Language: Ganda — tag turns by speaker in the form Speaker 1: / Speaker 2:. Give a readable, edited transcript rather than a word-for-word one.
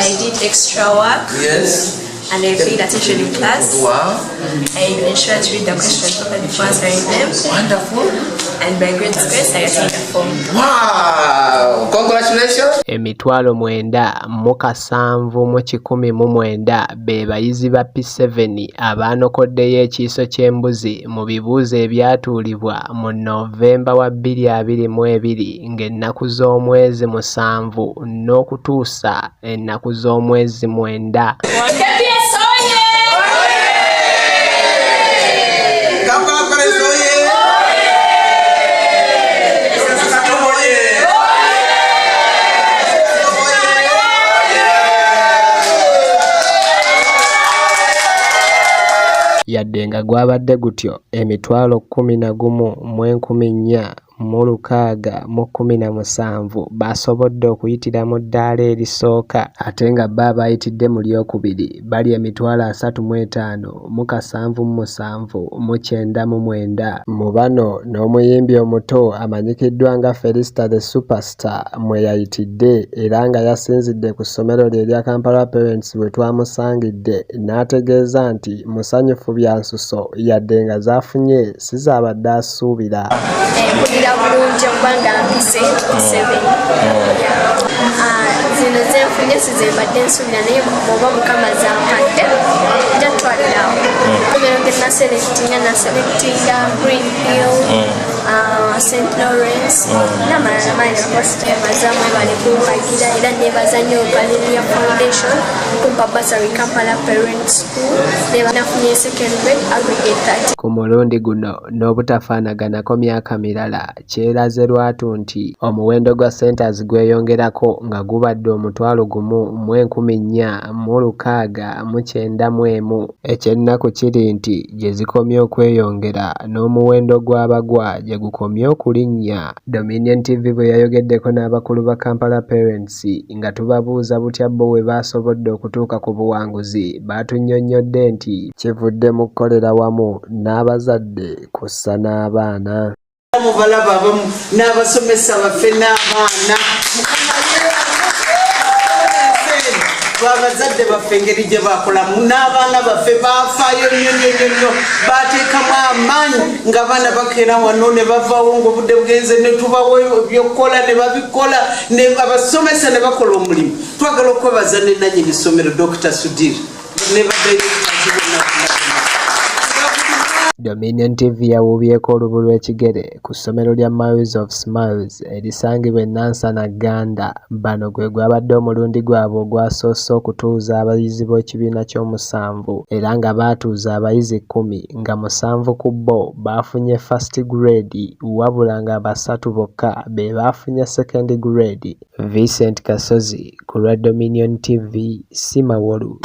Speaker 1: I did extra work.
Speaker 2: Yes.
Speaker 1: And I paid attention in class.
Speaker 2: Wow.
Speaker 1: I ensured to read the questions properly before answering them.
Speaker 2: Wonderful.
Speaker 1: And by God's grace, I attained a form.
Speaker 2: Wow! Congratulations!
Speaker 3: Emitwalo Mwenda mu 719 be bayizi ba P7 abaanokoddeyo ekiiso ky'embuzi mu bibuuzo ebyatuulibwa mu Novemba wa 2022 ng'ennaku z'omwezi 7 n'okutuusa ennaku z'omwezi 9. Yadde nga gwabadde gutyo emitwalo 11,417 basobodde okuyitira mu ddaala erisooka ate nga bba bayitidde mu lyokubiri bali emitwalo 35,779. Mu bano n'omuyimbi omuto amanyikiddwa nga Felista the Superstar mwe yayitidde era nga yasinzidde ku ssomero lye erya Kampala Parents bwe twamusangidde n'ategeeza nti musanyufu bya nsuso yadde nga zaafunye si zaabadde asuubira.
Speaker 1: Mpulira bulungi okubanga mpise 7. Zino zenfunye sizembadde nsuubira naye oba Mukama zampadde jatwalirawo. Omero ge naselectinga Green Hill, St. Lawrence n'amalala mangi mazamu ebale kumpagira era nebaza nnyo Galilee Foundation kumpa bursary Kampala Parents School nafunye second grade aggregate 30.
Speaker 3: Ku mulundi guno n'obutafaanaganako myaka mirala kyeraze lwatu nti omuwendo gwa centers gweyongerako nga gubadde 1,469. Ekyennaku kiri nti gye zikomye okweyongera n'omuwendo gw'abagwa gye gukomye okulinnya. Dominion TV bwe yayogeddeko n'abakulu ba Kampala Parents nga tubabuuza butya bo bwe basobodde okutuuka ku buwanguzi batunnyonnyodde nti kivudde mu kukolera wamu n'abazadde kussa n'abaana.
Speaker 4: Mu balaba abamu n'abasomesa baffe n'abaana abazadde baffe engeri gye bakolamu n'abaana baffe bafaayo nnyo bateekamu amaanyi ng'abaana bakeera wano ne bavaawo ng'obudde bugenze ne tubawo ebyokukola ne babikola abasomesa ne bakola omulimu. Twagala okwebaza ne nannyini ssomero Dr. Sudir ne baddayo
Speaker 3: Dominion TV yawuubyeko olubu lw'ekigere ku ssomero lya Miles of Smiles erisangibwa e Nansana Ganda. Bano gwe gwabadde omulundi gwabwe ogwasoose okutuuza abayizi b'ekibiina ky'omusanvu era nga baatuuza abayizi 10 nga 7 ku bo baafunye first grade wabula nga 3 bokka be baafunye second grade. Vincent Kasozi ku lwa Dominion TV Simawolu.